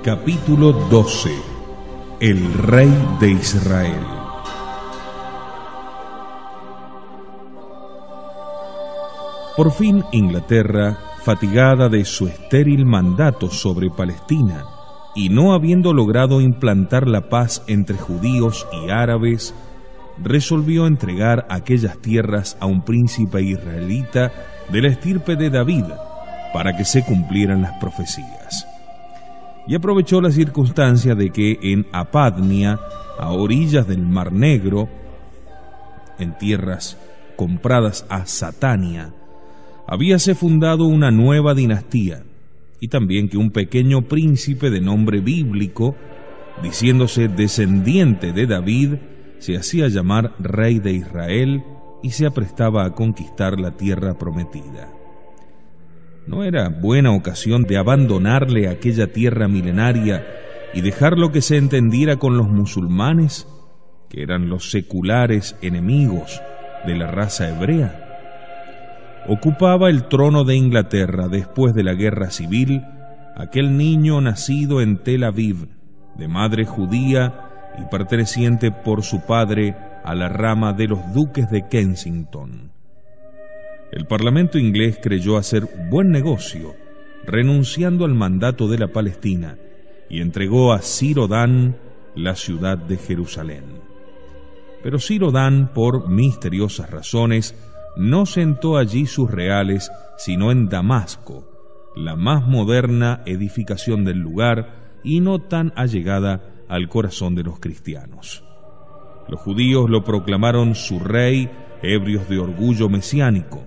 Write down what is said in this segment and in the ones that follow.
Capítulo 12. El rey de Israel. Por fin Inglaterra, fatigada de su estéril mandato sobre Palestina y no habiendo logrado implantar la paz entre judíos y árabes, resolvió entregar aquellas tierras a un príncipe israelita de la estirpe de David para que se cumplieran las profecías. Y aprovechó la circunstancia de que en Apadnia, a orillas del Mar Negro, en tierras compradas a Satania, habíase fundado una nueva dinastía, y también que un pequeño príncipe de nombre bíblico, diciéndose descendiente de David, se hacía llamar rey de Israel y se aprestaba a conquistar la tierra prometida. ¿No era buena ocasión de abandonarle aquella tierra milenaria y dejar lo que se entendiera con los musulmanes, que eran los seculares enemigos de la raza hebrea? Ocupaba el trono de Inglaterra después de la guerra civil aquel niño nacido en Tel Aviv, de madre judía y perteneciente por su padre a la rama de los duques de Kensington. El Parlamento inglés creyó hacer buen negocio, renunciando al mandato de la Palestina, y entregó a Sir Odán la ciudad de Jerusalén. Pero Sir Odán, por misteriosas razones, no sentó allí sus reales, sino en Damasco, la más moderna edificación del lugar y no tan allegada al corazón de los cristianos. Los judíos lo proclamaron su rey, ebrios de orgullo mesiánico,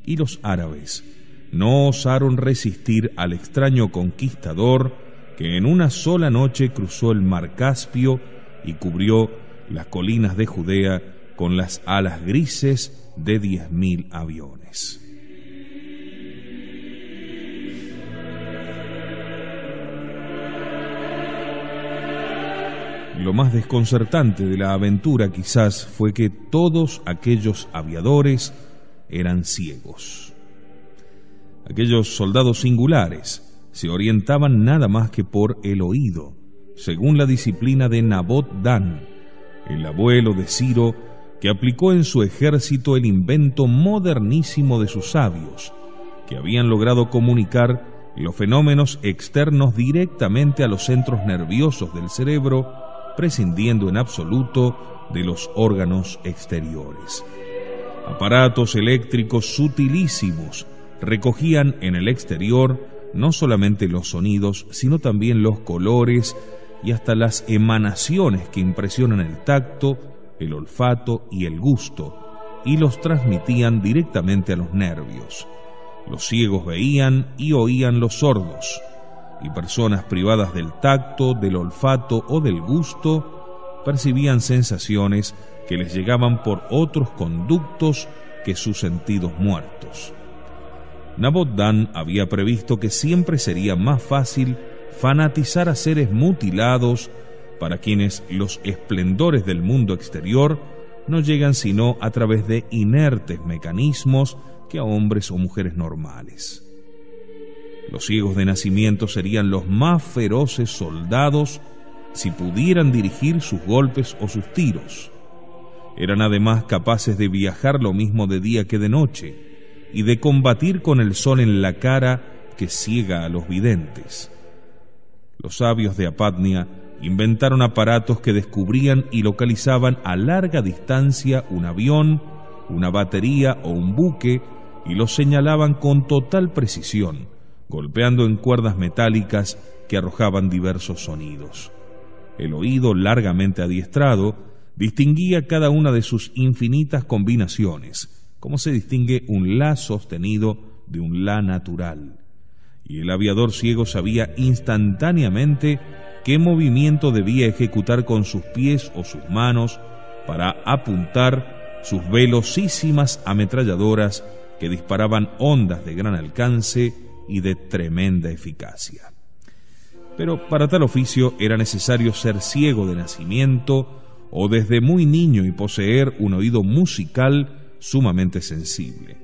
y los árabes no osaron resistir al extraño conquistador que en una sola noche cruzó el mar Caspio y cubrió las colinas de Judea con las alas grises de 10.000 aviones. Lo más desconcertante de la aventura quizás fue que todos aquellos aviadores eran ciegos. Aquellos soldados singulares se orientaban nada más que por el oído, según la disciplina de Nabot Dan, el abuelo de Ciro, que aplicó en su ejército el invento modernísimo de sus sabios, que habían logrado comunicar los fenómenos externos directamente a los centros nerviosos del cerebro, prescindiendo en absoluto de los órganos exteriores. Aparatos eléctricos sutilísimos recogían en el exterior no solamente los sonidos, sino también los colores y hasta las emanaciones que impresionan el tacto, el olfato y el gusto, y los transmitían directamente a los nervios. Los ciegos veían y oían los sordos, y personas privadas del tacto, del olfato o del gusto percibían sensaciones que les llegaban por otros conductos que sus sentidos muertos. Nabot Dan había previsto que siempre sería más fácil fanatizar a seres mutilados para quienes los esplendores del mundo exterior no llegan sino a través de inertes mecanismos que a hombres o mujeres normales. Los ciegos de nacimiento serían los más feroces soldados si pudieran dirigir sus golpes o sus tiros. Eran además capaces de viajar lo mismo de día que de noche y de combatir con el sol en la cara que ciega a los videntes. Los sabios de Apadnia inventaron aparatos que descubrían y localizaban a larga distancia un avión, una batería o un buque y los señalaban con total precisión, golpeando en cuerdas metálicas que arrojaban diversos sonidos. El oído largamente adiestrado distinguía cada una de sus infinitas combinaciones, como se distingue un la sostenido de un la natural. Y el aviador ciego sabía instantáneamente qué movimiento debía ejecutar con sus pies o sus manos para apuntar sus velocísimas ametralladoras que disparaban ondas de gran alcance y de tremenda eficacia. Pero para tal oficio era necesario ser ciego de nacimiento o desde muy niño y poseer un oído musical sumamente sensible.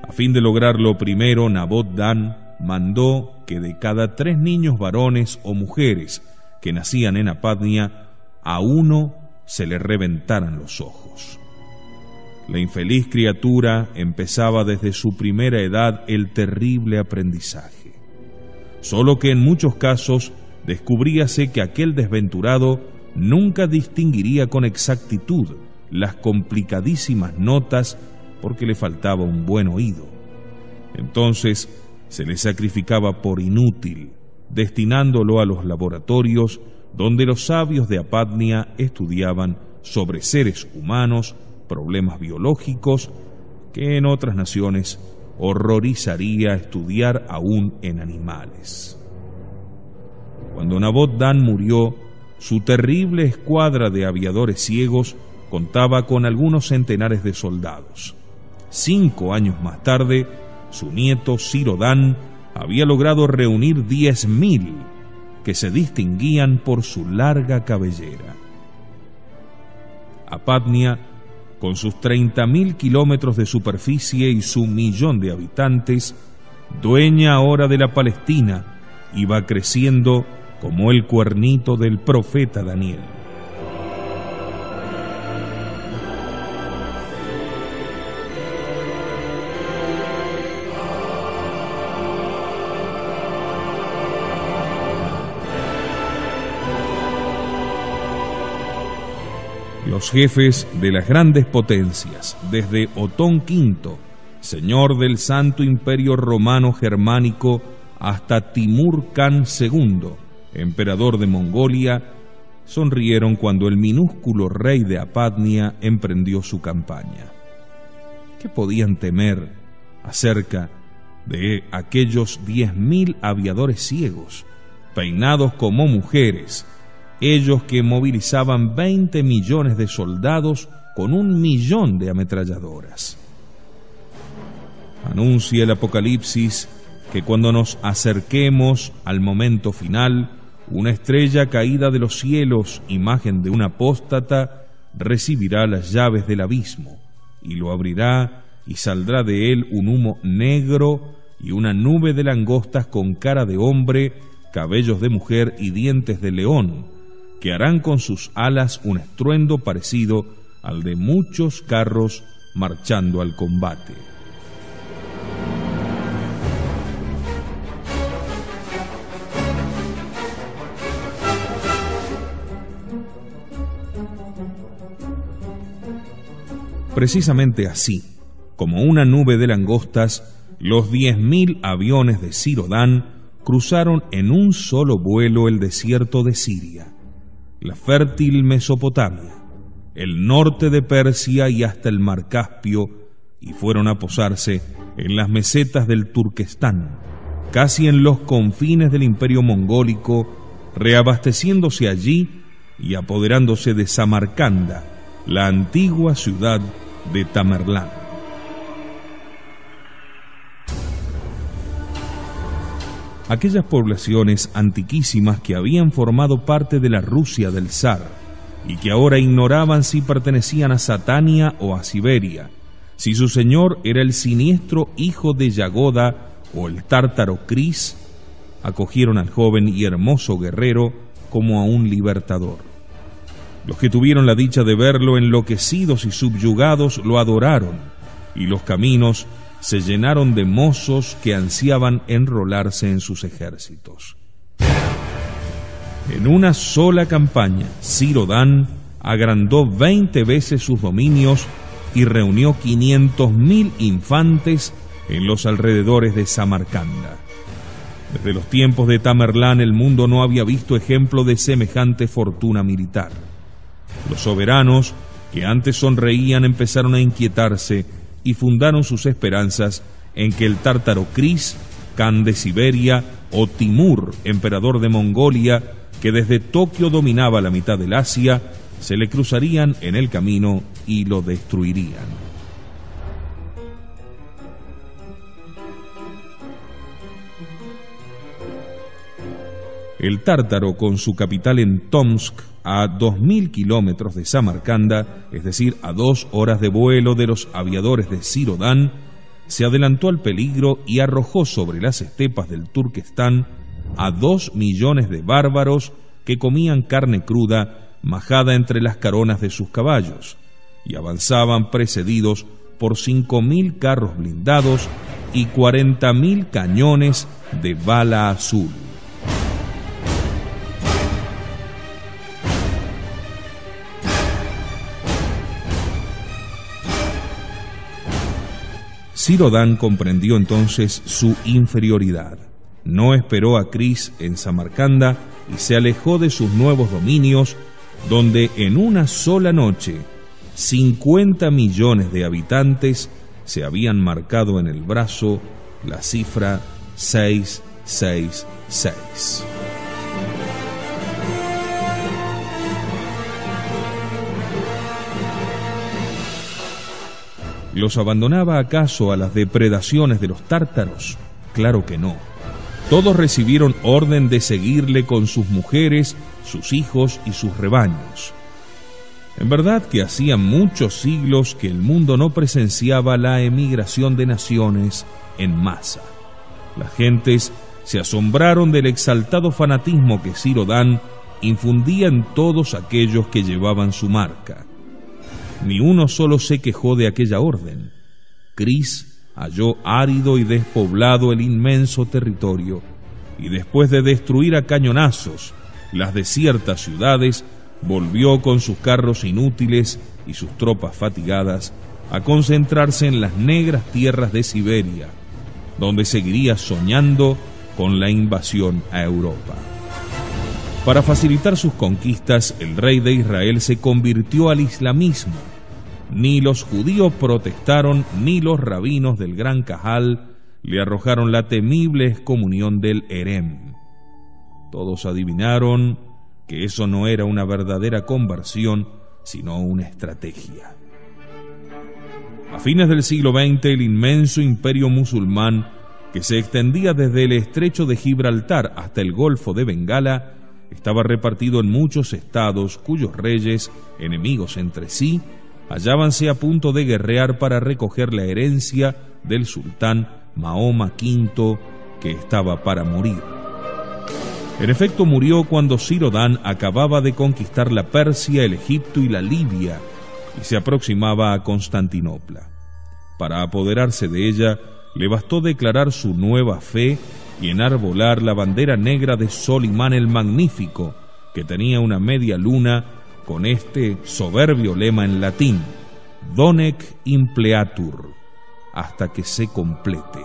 A fin de lograrlo, primero Nabot Dan mandó que de cada 3 niños varones o mujeres que nacían en Apadnia, a uno se le reventaran los ojos. La infeliz criatura empezaba desde su primera edad el terrible aprendizaje, solo que en muchos casos descubríase que aquel desventurado nunca distinguiría con exactitud las complicadísimas notas porque le faltaba un buen oído. Entonces se le sacrificaba por inútil, destinándolo a los laboratorios donde los sabios de Apadnia estudiaban sobre seres humanos, problemas biológicos que en otras naciones horrorizaría estudiar aún en animales. Cuando Nabot Dan murió, su terrible escuadra de aviadores ciegos contaba con algunos centenares de soldados. 5 años más tarde, su nieto Siro Dan había logrado reunir 10.000 que se distinguían por su larga cabellera. Apadnia, con sus 30.000 kilómetros de superficie y su 1.000.000 de habitantes, dueña ahora de la Palestina, iba creciendo como el cuernito del profeta Daniel. Los jefes de las grandes potencias, desde Otón V, señor del Santo Imperio Romano Germánico, hasta Timur Khan II, emperador de Mongolia, sonrieron cuando el minúsculo rey de Apadnia emprendió su campaña. ¿Qué podían temer acerca de aquellos 10.000 aviadores ciegos, peinados como mujeres, ellos que movilizaban 20 millones de soldados con 1 millón de ametralladoras? Anuncia el Apocalipsis que cuando nos acerquemos al momento final, una estrella caída de los cielos, imagen de un apóstata, recibirá las llaves del abismo, y lo abrirá, y saldrá de él un humo negro y una nube de langostas con cara de hombre, cabellos de mujer y dientes de león, que harán con sus alas un estruendo parecido al de muchos carros marchando al combate. Precisamente así, como una nube de langostas, los 10.000 aviones de Siro Dan cruzaron en un solo vuelo el desierto de Siria, la fértil Mesopotamia, el norte de Persia y hasta el mar Caspio, y fueron a posarse en las mesetas del Turquestán, casi en los confines del imperio mongólico, reabasteciéndose allí y apoderándose de Samarcanda, la antigua ciudad de Tamerlán. Aquellas poblaciones antiquísimas que habían formado parte de la Rusia del zar y que ahora ignoraban si pertenecían a Satania o a Siberia, si su señor era el siniestro hijo de Yagoda o el tártaro Cris, acogieron al joven y hermoso guerrero como a un libertador. Los que tuvieron la dicha de verlo enloquecidos y subyugados lo adoraron, y los caminos se llenaron de mozos que ansiaban enrolarse en sus ejércitos. En una sola campaña, Siro Dan agrandó 20 veces sus dominios y reunió 500.000 infantes en los alrededores de Samarcanda. Desde los tiempos de Tamerlán el mundo no había visto ejemplo de semejante fortuna militar. Los soberanos, que antes sonreían, empezaron a inquietarse y fundaron sus esperanzas en que el tártaro Cris, Khan de Siberia, o Timur, emperador de Mongolia, que desde Tokio dominaba la mitad del Asia, se le cruzarían en el camino y lo destruirían. El tártaro, con su capital en Tomsk, a 2.000 kilómetros de Samarcanda, es decir, a 2 horas de vuelo de los aviadores de Siro Dan, se adelantó al peligro y arrojó sobre las estepas del Turquestán a 2 millones de bárbaros que comían carne cruda majada entre las caronas de sus caballos, y avanzaban precedidos por 5.000 carros blindados y 40.000 cañones de bala azul. Ciro-Dan comprendió entonces su inferioridad. No esperó a Cris en Samarcanda y se alejó de sus nuevos dominios, donde en una sola noche 50 millones de habitantes se habían marcado en el brazo la cifra 666. ¿Los abandonaba acaso a las depredaciones de los tártaros? Claro que no. Todos recibieron orden de seguirle con sus mujeres, sus hijos y sus rebaños. En verdad que hacía muchos siglos que el mundo no presenciaba la emigración de naciones en masa. Las gentes se asombraron del exaltado fanatismo que Ciro-Dan infundía en todos aquellos que llevaban su marca. Ni uno solo se quejó de aquella orden. Cris halló árido y despoblado el inmenso territorio, y después de destruir a cañonazos las desiertas ciudades, volvió con sus carros inútiles y sus tropas fatigadas a concentrarse en las negras tierras de Siberia, donde seguiría soñando con la invasión a Europa. Para facilitar sus conquistas, el rey de Israel se convirtió al islamismo. Ni los judíos protestaron, ni los rabinos del Gran Cajal le arrojaron la temible excomunión del Herem. Todos adivinaron que eso no era una verdadera conversión, sino una estrategia. A fines del siglo XX, el inmenso imperio musulmán, que se extendía desde el estrecho de Gibraltar hasta el Golfo de Bengala, estaba repartido en muchos estados cuyos reyes, enemigos entre sí, hallábanse a punto de guerrear para recoger la herencia del sultán Mahoma V, que estaba para morir. En efecto, murió cuando Ciro-Dan acababa de conquistar la Persia, el Egipto y la Libia, y se aproximaba a Constantinopla. Para apoderarse de ella, le bastó declarar su nueva fe y enarbolar la bandera negra de Solimán el Magnífico, que tenía una media luna con este soberbio lema en latín: Donec impleatur, hasta que se complete.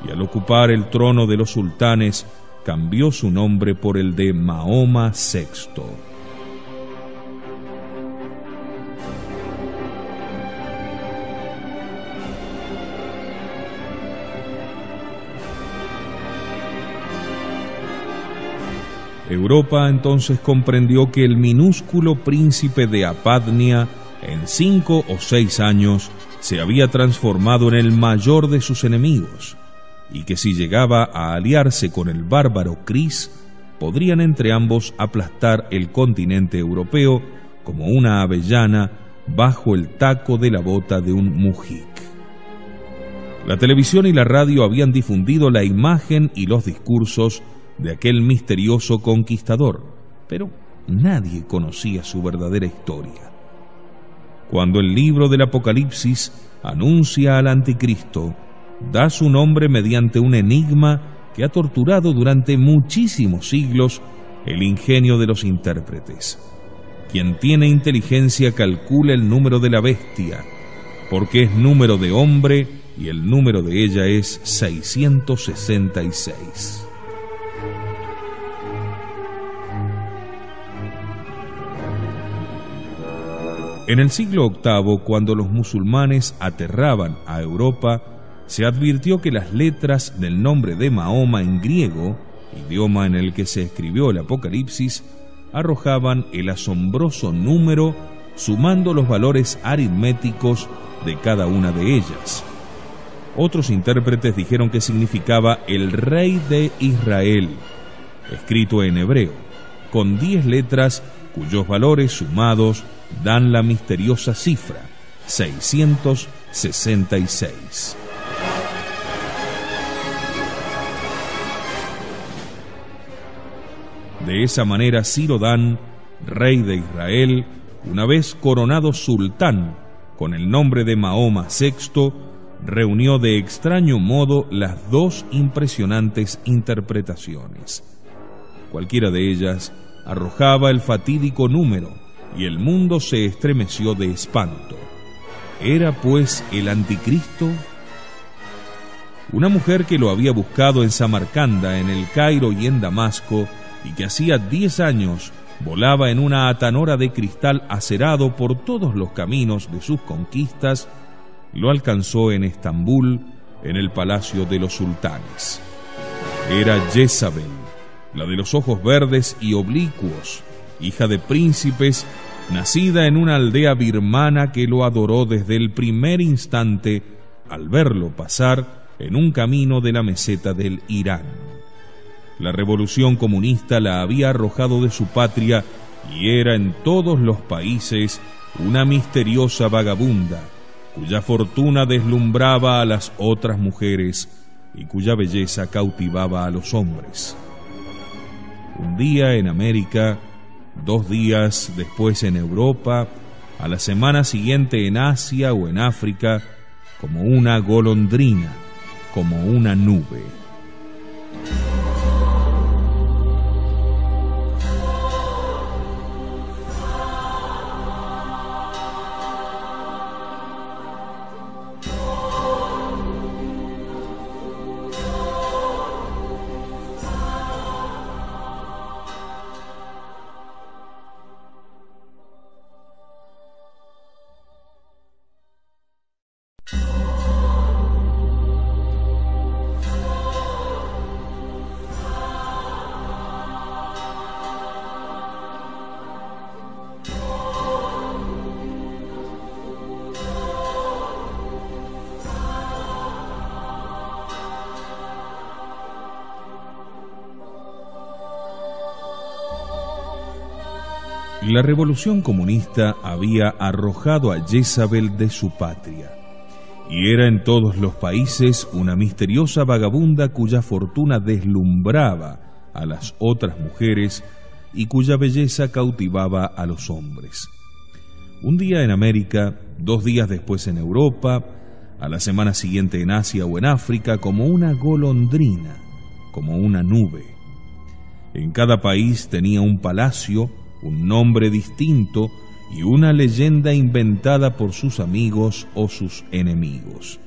Y al ocupar el trono de los sultanes, cambió su nombre por el de Mahoma VI. Europa entonces comprendió que el minúsculo príncipe de Apadnia, en 5 o 6 años, se había transformado en el mayor de sus enemigos, y que si llegaba a aliarse con el bárbaro Cris, podrían entre ambos aplastar el continente europeo como una avellana bajo el taco de la bota de un mujik. La televisión y la radio habían difundido la imagen y los discursos de aquel misterioso conquistador, pero nadie conocía su verdadera historia. Cuando el libro del Apocalipsis anuncia al Anticristo, da su nombre mediante un enigma que ha torturado durante muchísimos siglos el ingenio de los intérpretes. Quien tiene inteligencia calcula el número de la bestia, porque es número de hombre y el número de ella es 666. En el siglo VIII, cuando los musulmanes aterraban a Europa, se advirtió que las letras del nombre de Mahoma en griego, idioma en el que se escribió el Apocalipsis, arrojaban el asombroso número sumando los valores aritméticos de cada una de ellas. Otros intérpretes dijeron que significaba el Rey de Israel, escrito en hebreo, con 10 letras cuyos valores sumados dan la misteriosa cifra 666. De esa manera Ciro-Dan, rey de Israel, una vez coronado sultán con el nombre de Mahoma VI, reunió de extraño modo las dos impresionantes interpretaciones. Cualquiera de ellas arrojaba el fatídico número y el mundo se estremeció de espanto. ¿Era pues el anticristo? Una mujer que lo había buscado en Samarcanda, en el Cairo y en Damasco, y que hacía 10 años volaba en una atanora de cristal acerado por todos los caminos de sus conquistas, lo alcanzó en Estambul, en el palacio de los sultanes. Era Jezabel, la de los ojos verdes y oblicuos, hija de príncipes, nacida en una aldea birmana que lo adoró desde el primer instante al verlo pasar en un camino de la meseta del Irán. La revolución comunista la había arrojado de su patria y era en todos los países una misteriosa vagabunda, cuya fortuna deslumbraba a las otras mujeres y cuya belleza cautivaba a los hombres. Un día en América, 2 días después en Europa, a la semana siguiente en Asia o en África, como una golondrina, como una nube. La revolución comunista había arrojado a Jezabel de su patria, y era en todos los países una misteriosa vagabunda cuya fortuna deslumbraba a las otras mujeres y cuya belleza cautivaba a los hombres. Un día en América, 2 días después en Europa, a la semana siguiente en Asia o en África, como una golondrina, como una nube. En cada país tenía un palacio, un nombre distinto y una leyenda inventada por sus amigos o sus enemigos.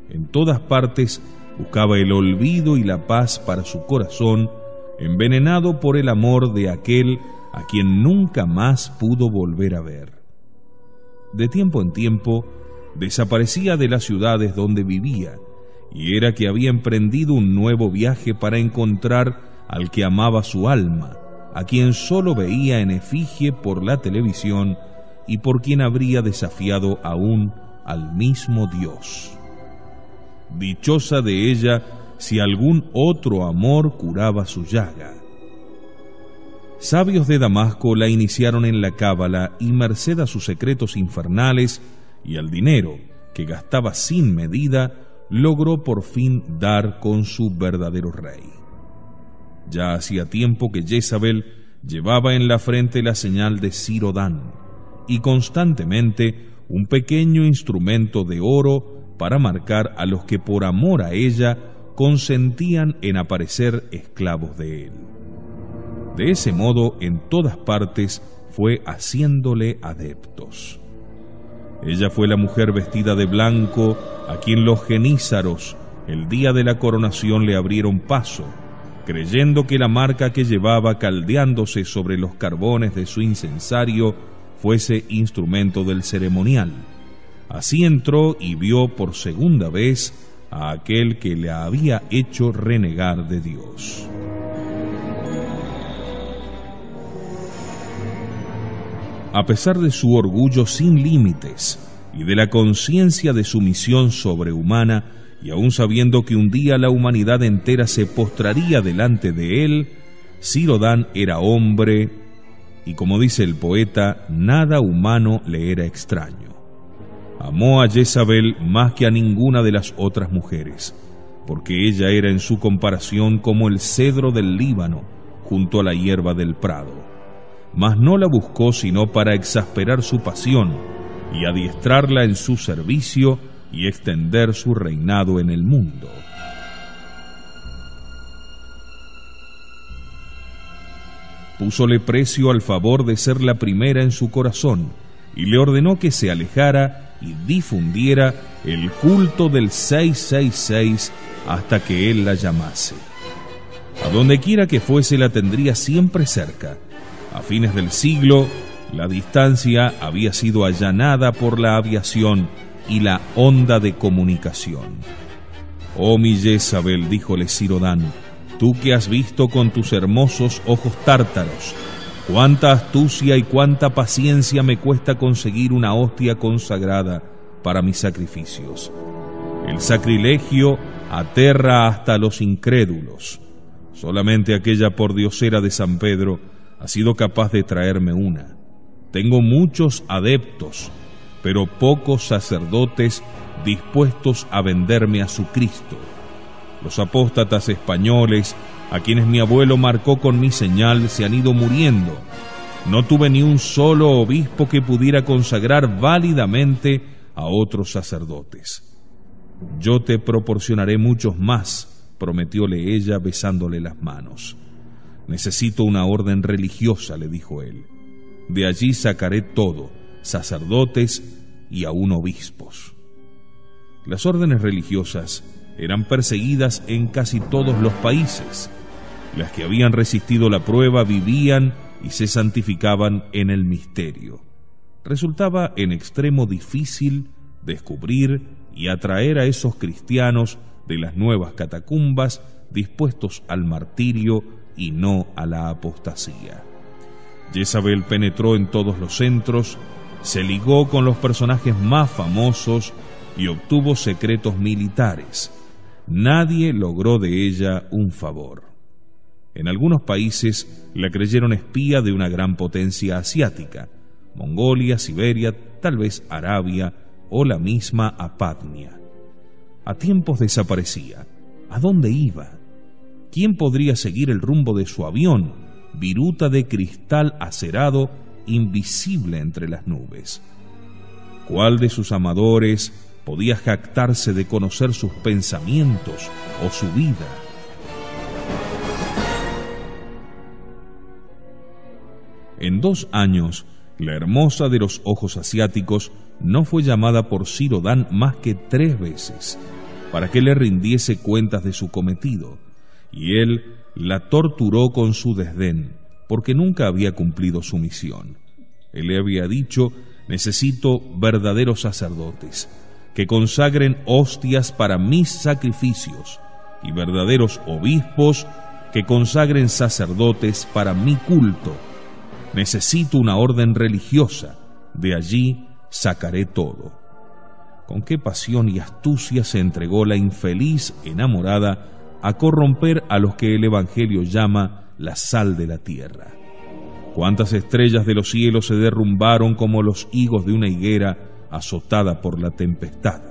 En todas partes buscaba el olvido y la paz para su corazón, envenenado por el amor de aquel a quien nunca más pudo volver a ver. De tiempo en tiempo desaparecía de las ciudades donde vivía, y era que había emprendido un nuevo viaje para encontrar al que amaba su alma, a quien solo veía en efigie por la televisión y por quien habría desafiado aún al mismo Dios. Dichosa de ella si algún otro amor curaba su llaga. Sabios de Damasco la iniciaron en la cábala y merced a sus secretos infernales y al dinero que gastaba sin medida, logró por fin dar con su verdadero rey. Ya hacía tiempo que Jezabel llevaba en la frente la señal de Ciro-Dan y constantemente un pequeño instrumento de oro para marcar a los que por amor a ella consentían en aparecer esclavos de él. De ese modo, en todas partes fue haciéndole adeptos. Ella fue la mujer vestida de blanco a quien los genízaros, el día de la coronación, le abrieron paso, creyendo que la marca que llevaba caldeándose sobre los carbones de su incensario fuese instrumento del ceremonial. Así entró y vio por segunda vez a aquel que le había hecho renegar de Dios. A pesar de su orgullo sin límites y de la conciencia de su misión sobrehumana, y aún sabiendo que un día la humanidad entera se postraría delante de él, Ciro-Dan era hombre y, como dice el poeta, nada humano le era extraño. Amó a Jezabel más que a ninguna de las otras mujeres, porque ella era en su comparación como el cedro del Líbano, junto a la hierba del prado, mas no la buscó sino para exasperar su pasión y adiestrarla en su servicio y extender su reinado en el mundo. Púsole precio al favor de ser la primera en su corazón y le ordenó que se alejara y difundiera el culto del 666 hasta que él la llamase. A donde quiera que fuese la tendría siempre cerca. A fines del siglo, la distancia había sido allanada por la aviación y la onda de comunicación. «Oh mi Jezabel», díjole Ciro-Dan, «tú que has visto con tus hermosos ojos tártaros, cuánta astucia y cuánta paciencia me cuesta conseguir una hostia consagrada para mis sacrificios. El sacrilegio aterra hasta los incrédulos. Solamente aquella pordiosera de San Pedro ha sido capaz de traerme una. Tengo muchos adeptos, pero pocos sacerdotes dispuestos a venderme a su Cristo. Los apóstatas españoles, a quienes mi abuelo marcó con mi señal, se han ido muriendo. No tuve ni un solo obispo que pudiera consagrar válidamente a otros sacerdotes. Yo te proporcionaré muchos más», prometióle ella besándole las manos. «Necesito una orden religiosa», le dijo él. «De allí sacaré todo, sacerdotes y aún obispos». Las órdenes religiosas eran perseguidas en casi todos los países. Las que habían resistido la prueba vivían y se santificaban en el misterio. Resultaba en extremo difícil descubrir y atraer a esos cristianos de las nuevas catacumbas dispuestos al martirio y no a la apostasía. Jezabel penetró en todos los centros, se ligó con los personajes más famosos y obtuvo secretos militares. Nadie logró de ella un favor. En algunos países la creyeron espía de una gran potencia asiática, Mongolia, Siberia, tal vez Arabia o la misma Apadnia. A tiempos desaparecía. ¿A dónde iba? ¿Quién podría seguir el rumbo de su avión, viruta de cristal acerado, invisible entre las nubes? ¿Cuál de sus amadores podía jactarse de conocer sus pensamientos o su vida? En 2 años, la hermosa de los ojos asiáticos no fue llamada por Ciro-Dan más que 3 veces, para que le rindiese cuentas de su cometido, y él la torturó con su desdén, porque nunca había cumplido su misión. Él le había dicho: «Necesito verdaderos sacerdotes, que consagren hostias para mis sacrificios, y verdaderos obispos que consagren sacerdotes para mi culto. Necesito una orden religiosa, de allí sacaré todo». Con qué pasión y astucia se entregó la infeliz enamorada a corromper a los que el Evangelio llama la sal de la tierra. Cuántas estrellas de los cielos se derrumbaron como los higos de una higuera azotada por la tempestad.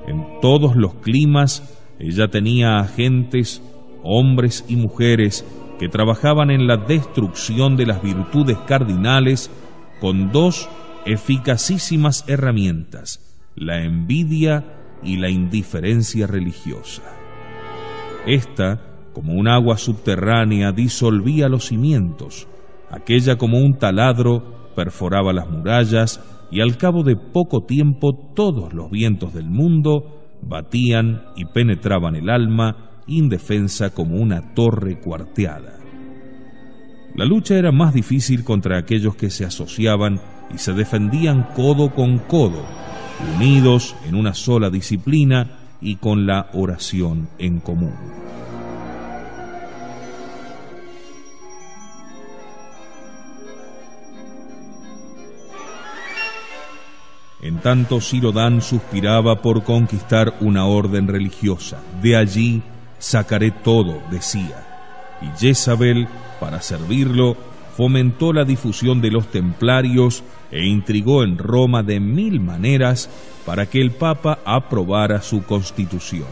En todos los climas ella tenía agentes, hombres y mujeres, que trabajaban en la destrucción de las virtudes cardinales con 2 eficacísimas herramientas: la envidia y la indiferencia religiosa. Esta, como un agua subterránea, disolvía los cimientos; aquella, como un taladro, perforaba las murallas, y al cabo de poco tiempo todos los vientos del mundo batían y penetraban el alma, indefensa como una torre cuarteada. La lucha era más difícil contra aquellos que se asociaban y se defendían codo con codo, unidos en una sola disciplina y con la oración en común. En tanto, Ciro-Dan suspiraba por conquistar una orden religiosa. «De allí sacaré todo», decía. Y Jezabel, para servirlo, fomentó la difusión de los templarios e intrigó en Roma de 1000 maneras para que el Papa aprobara su constitución.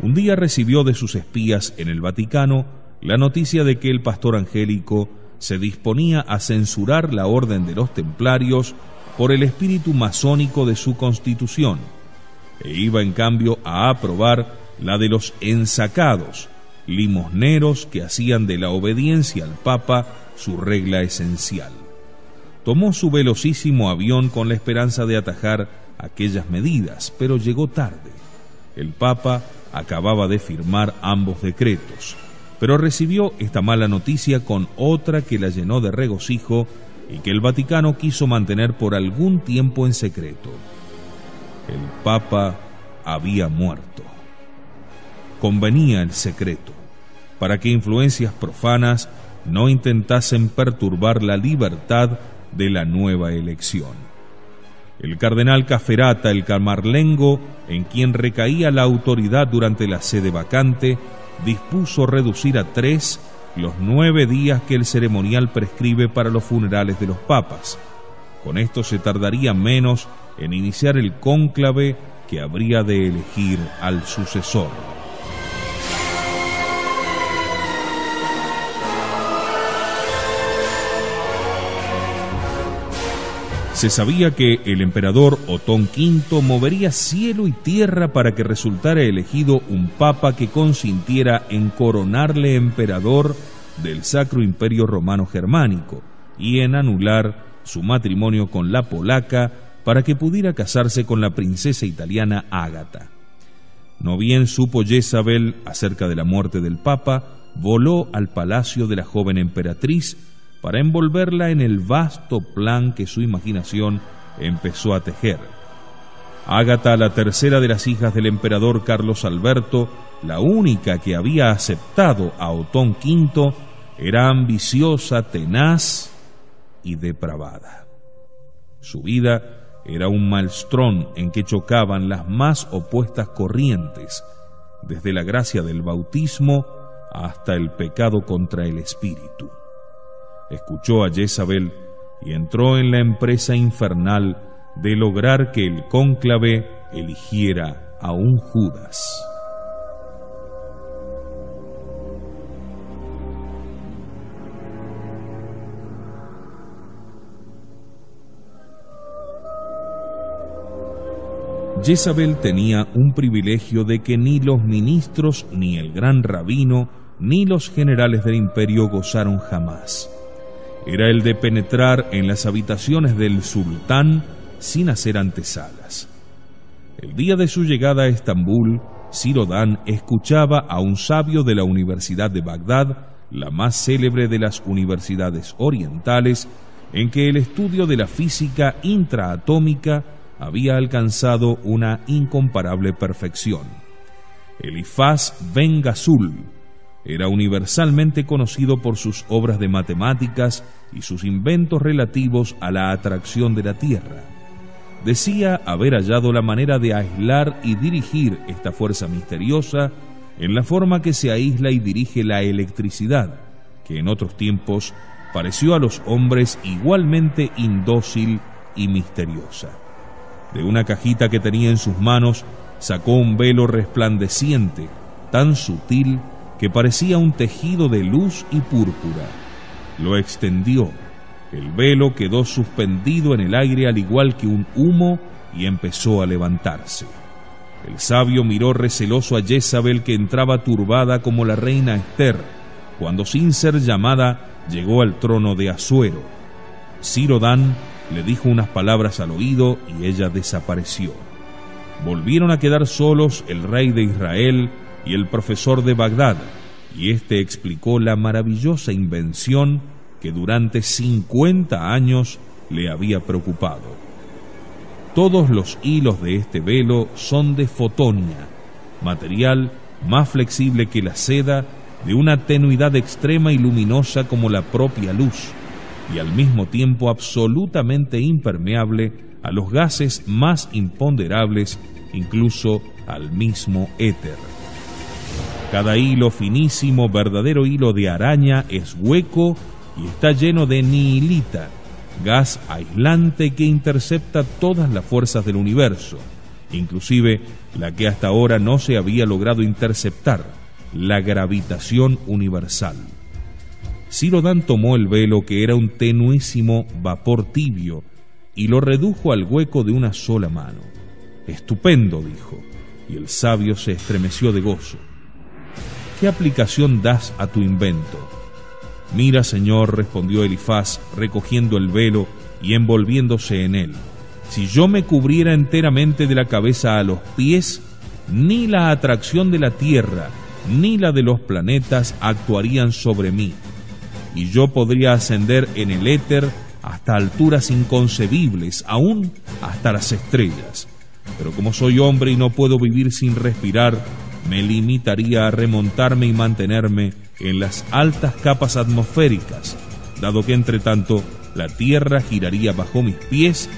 Un día recibió de sus espías en el Vaticano la noticia de que el pastor Angélico se disponía a censurar la orden de los templarios por el espíritu masónico de su constitución, e iba en cambio a aprobar la de los ensacados, limosneros que hacían de la obediencia al Papa su regla esencial. Tomó su velocísimo avión con la esperanza de atajar aquellas medidas, pero llegó tarde. El Papa acababa de firmar ambos decretos, pero recibió esta mala noticia con otra que la llenó de regocijo y que el Vaticano quiso mantener por algún tiempo en secreto. El Papa había muerto. Convenía el secreto, para que influencias profanas no intentasen perturbar la libertad de la nueva elección. El cardenal Caferata, el camarlengo, en quien recaía la autoridad durante la sede vacante, dispuso reducir a 3 los 9 días que el ceremonial prescribe para los funerales de los papas. Con esto se tardaría menos en iniciar el cónclave que habría de elegir al sucesor. Se sabía que el emperador Otón V movería cielo y tierra para que resultara elegido un papa que consintiera en coronarle emperador del Sacro Imperio Romano Germánico y en anular su matrimonio con la polaca para que pudiera casarse con la princesa italiana Ágata. No bien supo Jezabel acerca de la muerte del papa, voló al palacio de la joven emperatriz para envolverla en el vasto plan que su imaginación empezó a tejer. Ágata, la tercera de las hijas del emperador Carlos Alberto, la única que había aceptado a Otón V, era ambiciosa, tenaz y depravada. Su vida era un maelstrón en que chocaban las más opuestas corrientes, desde la gracia del bautismo hasta el pecado contra el espíritu. Escuchó a Jezabel y entró en la empresa infernal de lograr que el cónclave eligiera a un Judas. Jezabel tenía un privilegio de que ni los ministros, ni el gran rabino, ni los generales del imperio gozaron jamás. Era el de penetrar en las habitaciones del sultán sin hacer antesalas. El día de su llegada a Estambul, Sirodán escuchaba a un sabio de la Universidad de Bagdad, la más célebre de las universidades orientales, en que el estudio de la física intraatómica había alcanzado una incomparable perfección. Elifaz Ben Ghazul era universalmente conocido por sus obras de matemáticas y sus inventos relativos a la atracción de la Tierra. Decía haber hallado la manera de aislar y dirigir esta fuerza misteriosa en la forma que se aísla y dirige la electricidad, que en otros tiempos pareció a los hombres igualmente indócil y misteriosa. De una cajita que tenía en sus manos sacó un velo resplandeciente, tan sutil que parecía un tejido de luz y púrpura. Lo extendió. El velo quedó suspendido en el aire al igual que un humo y empezó a levantarse. El sabio miró receloso a Jezabel, que entraba turbada como la reina Esther, cuando sin ser llamada llegó al trono de Asuero. Sirodán le dijo unas palabras al oído y ella desapareció. Volvieron a quedar solos el rey de Israel y el profesor de Bagdad, y éste explicó la maravillosa invención que durante 50 años le había preocupado. Todos los hilos de este velo son de fotonia, material más flexible que la seda, de una tenuidad extrema y luminosa como la propia luz, y al mismo tiempo absolutamente impermeable a los gases más imponderables, incluso al mismo éter. Cada hilo finísimo, verdadero hilo de araña, es hueco y está lleno de nihilita, gas aislante que intercepta todas las fuerzas del universo, inclusive la que hasta ahora no se había logrado interceptar, la gravitación universal. Ciro-Dan tomó el velo, que era un tenuísimo vapor tibio, y lo redujo al hueco de una sola mano. «Estupendo», dijo, y el sabio se estremeció de gozo. «¿Qué aplicación das a tu invento?» «Mira, señor», respondió Elifaz, recogiendo el velo y envolviéndose en él, «si yo me cubriera enteramente de la cabeza a los pies, ni la atracción de la tierra ni la de los planetas actuarían sobre mí, y yo podría ascender en el éter hasta alturas inconcebibles, aún hasta las estrellas. Pero como soy hombre y no puedo vivir sin respirar, me limitaría a remontarme y mantenerme en las altas capas atmosféricas, dado que entre tanto la tierra giraría bajo mis pies.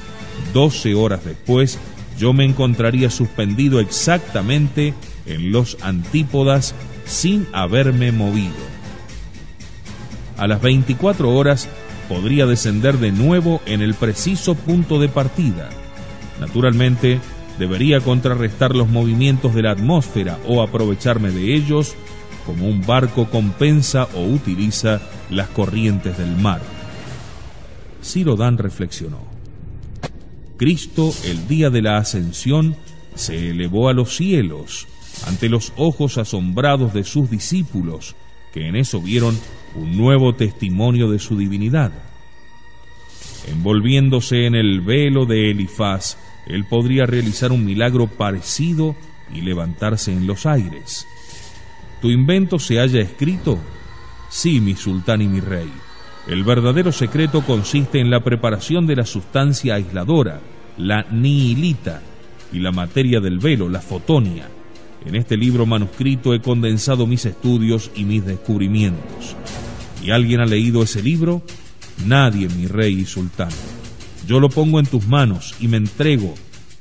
12 horas después yo me encontraría suspendido exactamente en los antípodas sin haberme movido. A las 24 horas podría descender de nuevo en el preciso punto de partida. Naturalmente, debería contrarrestar los movimientos de la atmósfera o aprovecharme de ellos como un barco compensa o utiliza las corrientes del mar. Ciro-Dan reflexionó. Cristo, el día de la ascensión, se elevó a los cielos ante los ojos asombrados de sus discípulos, que en eso vieron un nuevo testimonio de su divinidad. Envolviéndose en el velo de Elifaz, él podría realizar un milagro parecido y levantarse en los aires. ¿Tu invento se halla escrito? Sí, mi sultán y mi rey. El verdadero secreto consiste en la preparación de la sustancia aisladora, la nihilita, y la materia del velo, la fotonia. En este libro manuscrito he condensado mis estudios y mis descubrimientos. ¿Y alguien ha leído ese libro? Nadie, mi rey y sultán. Yo lo pongo en tus manos y me entrego,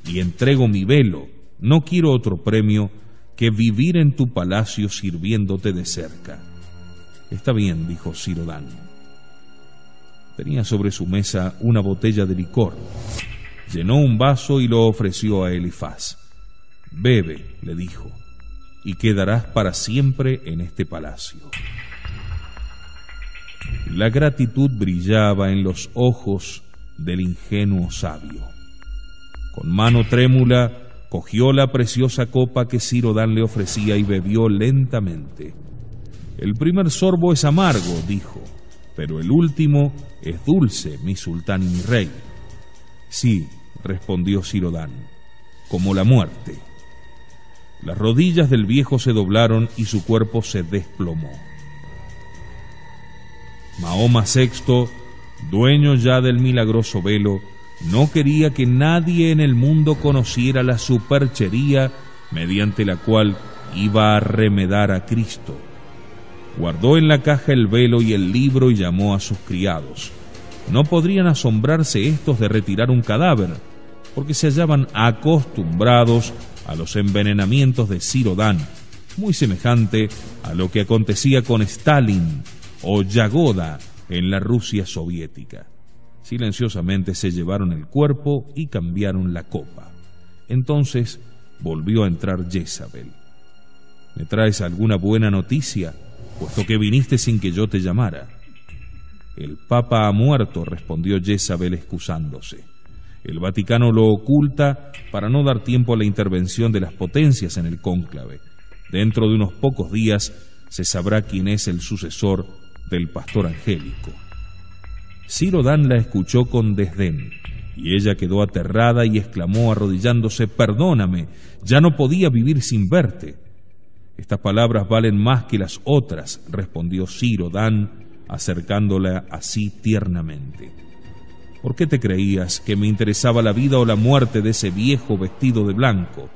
y entrego mi velo. No quiero otro premio que vivir en tu palacio sirviéndote de cerca. Está bien, dijo Ciro-Dan. Tenía sobre su mesa una botella de licor. Llenó un vaso y lo ofreció a Elifaz. Bebe, le dijo, y quedarás para siempre en este palacio. La gratitud brillaba en los ojos del ingenuo sabio. Con mano trémula cogió la preciosa copa que Ciro-Dan le ofrecía y bebió lentamente. El primer sorbo es amargo, dijo, pero el último es dulce, mi sultán y mi rey. Sí, respondió Ciro-Dan, como la muerte. Las rodillas del viejo se doblaron y su cuerpo se desplomó. Mahoma VI, dueño ya del milagroso velo, no quería que nadie en el mundo conociera la superchería mediante la cual iba a remedar a Cristo. Guardó en la caja el velo y el libro y llamó a sus criados. No podrían asombrarse estos de retirar un cadáver, porque se hallaban acostumbrados a los envenenamientos de Ciro-Dan, muy semejante a lo que acontecía con Stalin o Yagoda en la Rusia soviética. Silenciosamente se llevaron el cuerpo y cambiaron la copa. Entonces volvió a entrar Jezabel. ¿Me traes alguna buena noticia, puesto que viniste sin que yo te llamara? El Papa ha muerto, respondió Jezabel excusándose. El Vaticano lo oculta para no dar tiempo a la intervención de las potencias en el cónclave. Dentro de unos pocos días se sabrá quién es el sucesor del pastor angélico. Ciro-Dan la escuchó con desdén, y ella quedó aterrada y exclamó arrodillándose: «Perdóname, ya no podía vivir sin verte». «Estas palabras valen más que las otras», respondió Ciro-Dan, acercándola así tiernamente. «¿Por qué te creías que me interesaba la vida o la muerte de ese viejo vestido de blanco?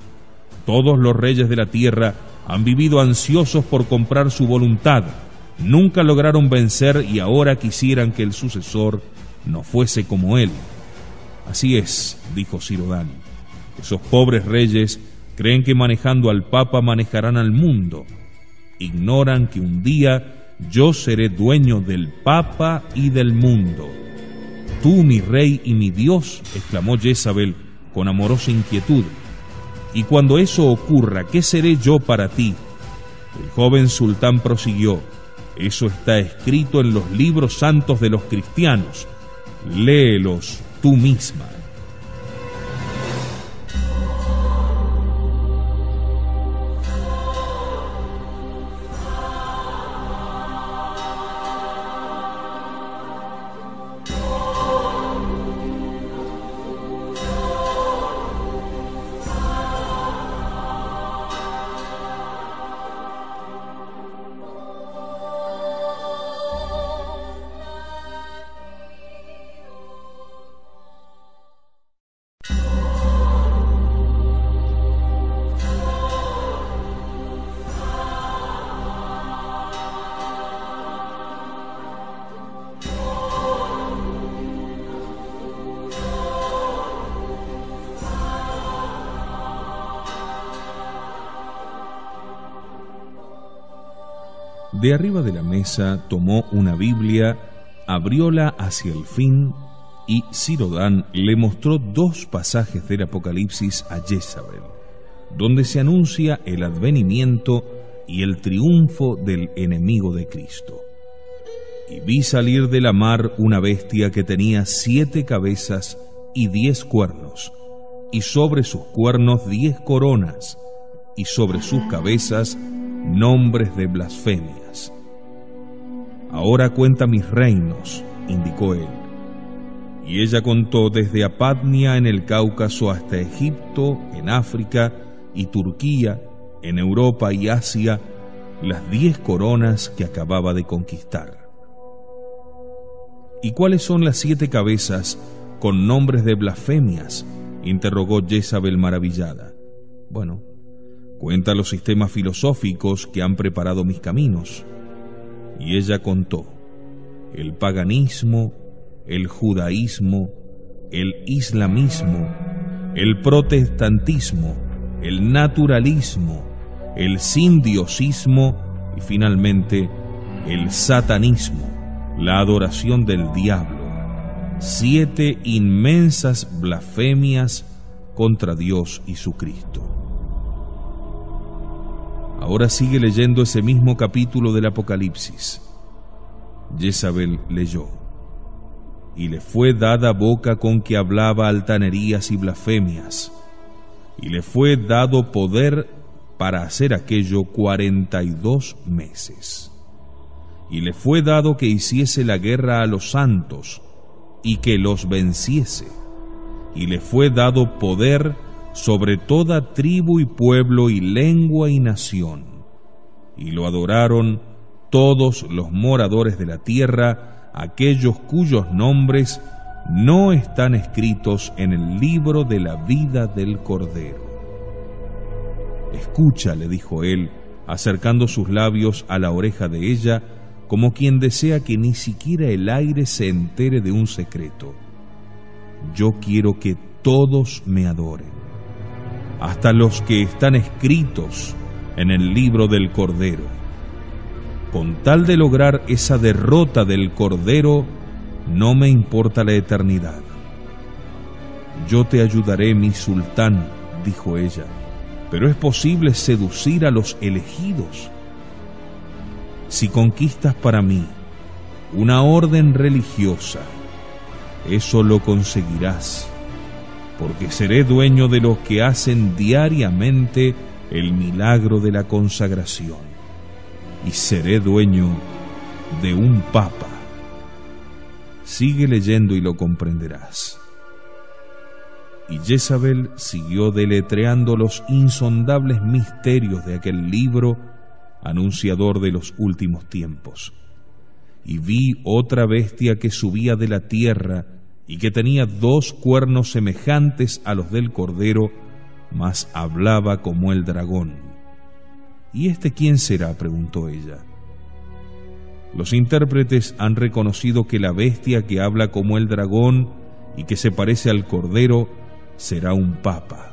Todos los reyes de la tierra han vivido ansiosos por comprar su voluntad. Nunca lograron vencer y ahora quisieran que el sucesor no fuese como él». «Así es», dijo Ciro-Dan. «Esos pobres reyes creen que manejando al Papa manejarán al mundo. Ignoran que un día yo seré dueño del Papa y del mundo». «Tú, mi rey y mi Dios», exclamó Jezabel con amorosa inquietud. «Y cuando eso ocurra, ¿qué seré yo para ti?» El joven sultán prosiguió: eso está escrito en los libros santos de los cristianos. Léelos tú misma. De arriba de la mesa tomó una Biblia, abrióla hacia el fin y Cirodán le mostró 2 pasajes del Apocalipsis a Jezabel, donde se anuncia el advenimiento y el triunfo del enemigo de Cristo. Y vi salir de la mar una bestia que tenía 7 cabezas y 10 cuernos, y sobre sus cuernos 10 coronas, y sobre sus cabezas nombres de blasfemias. Ahora cuenta mis reinos, indicó él. Y ella contó desde Apadnia en el Cáucaso hasta Egipto, en África y Turquía, en Europa y Asia, las 10 coronas que acababa de conquistar. ¿Y cuáles son las 7 cabezas con nombres de blasfemias?, interrogó Jezabel maravillada. Bueno, cuenta los sistemas filosóficos que han preparado mis caminos. Y ella contó: el paganismo, el judaísmo, el islamismo, el protestantismo, el naturalismo, el sindiosismo y finalmente el satanismo, la adoración del diablo. 7 inmensas blasfemias contra Dios y su Cristo. Ahora sigue leyendo ese mismo capítulo del Apocalipsis. Jezabel leyó: y le fue dada boca con que hablaba altanerías y blasfemias, y le fue dado poder para hacer aquello 42 meses. Y le fue dado que hiciese la guerra a los santos, y que los venciese. Y le fue dado poder sobre toda tribu y pueblo y lengua y nación. Y lo adoraron todos los moradores de la tierra, aquellos cuyos nombres no están escritos en el libro de la vida del Cordero. Escucha, le dijo él, acercando sus labios a la oreja de ella, como quien desea que ni siquiera el aire se entere de un secreto. Yo quiero que todos me adoren, hasta los que están escritos en el libro del Cordero. Con tal de lograr esa derrota del Cordero, no me importa la eternidad. Yo te ayudaré, mi sultán, dijo ella, pero es posible seducir a los elegidos. Si conquistas para mí una orden religiosa, eso lo conseguirás, porque seré dueño de los que hacen diariamente el milagro de la consagración, y seré dueño de un papa. Sigue leyendo y lo comprenderás. Y Jezabel siguió deletreando los insondables misterios de aquel libro anunciador de los últimos tiempos. Y vi otra bestia que subía de la tierra y que tenía 2 cuernos semejantes a los del Cordero, mas hablaba como el dragón. ¿Y este quién será?, preguntó ella. Los intérpretes han reconocido que la bestia que habla como el dragón y que se parece al Cordero será un papa.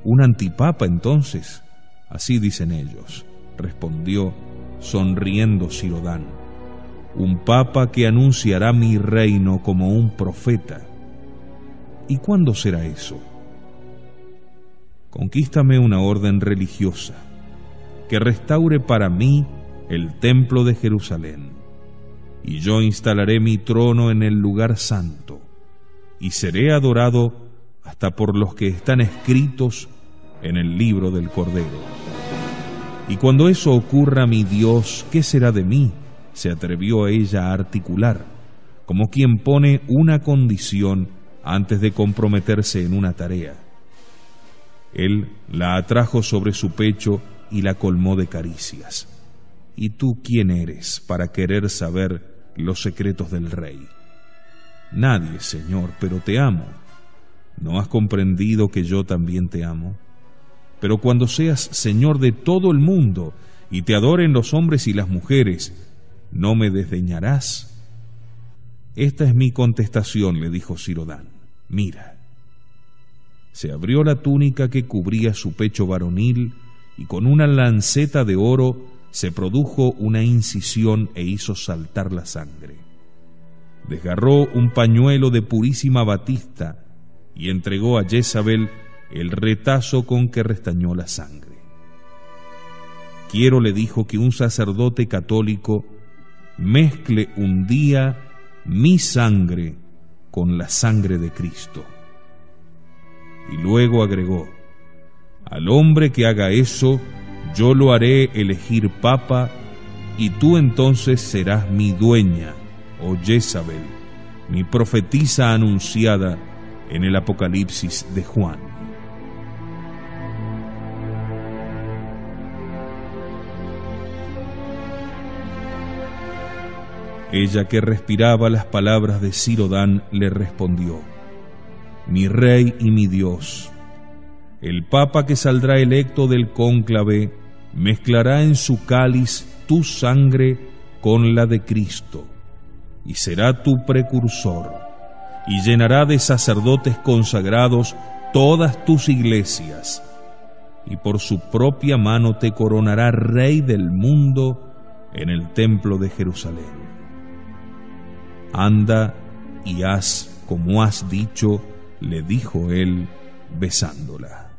¿Un antipapa entonces? Así dicen ellos, respondió sonriendo Cirodán. Un papa que anunciará mi reino como un profeta. ¿Y cuándo será eso? Conquístame una orden religiosa, que restaure para mí el templo de Jerusalén, y yo instalaré mi trono en el lugar santo, y seré adorado hasta por los que están escritos en el libro del Cordero. Y cuando eso ocurra, mi Dios, ¿qué será de mí?, se atrevió ella a articular, como quien pone una condición antes de comprometerse en una tarea. Él la atrajo sobre su pecho y la colmó de caricias. ¿Y tú quién eres para querer saber los secretos del rey? Nadie, Señor, pero te amo. ¿No has comprendido que yo también te amo? Pero cuando seas Señor de todo el mundo y te adoren los hombres y las mujeres, ¿no me desdeñarás? Esta es mi contestación, le dijo Sirodán. Mira. Se abrió la túnica que cubría su pecho varonil y con una lanceta de oro se produjo una incisión e hizo saltar la sangre. Desgarró un pañuelo de purísima batista y entregó a Jezabel el retazo con que restañó la sangre. Quiero, le dijo, que un sacerdote católico mezcle un día mi sangre con la sangre de Cristo. Y luego agregó: al hombre que haga eso, yo lo haré elegir papa, y tú entonces serás mi dueña, oh Jezabel, mi profetisa anunciada en el Apocalipsis de Juan. Ella, que respiraba las palabras de Sirodán, le respondió: mi rey y mi Dios, el papa que saldrá electo del cónclave mezclará en su cáliz tu sangre con la de Cristo, y será tu precursor, y llenará de sacerdotes consagrados todas tus iglesias, y por su propia mano te coronará rey del mundo en el templo de Jerusalén. Anda y haz como has dicho, le dijo él, besándola.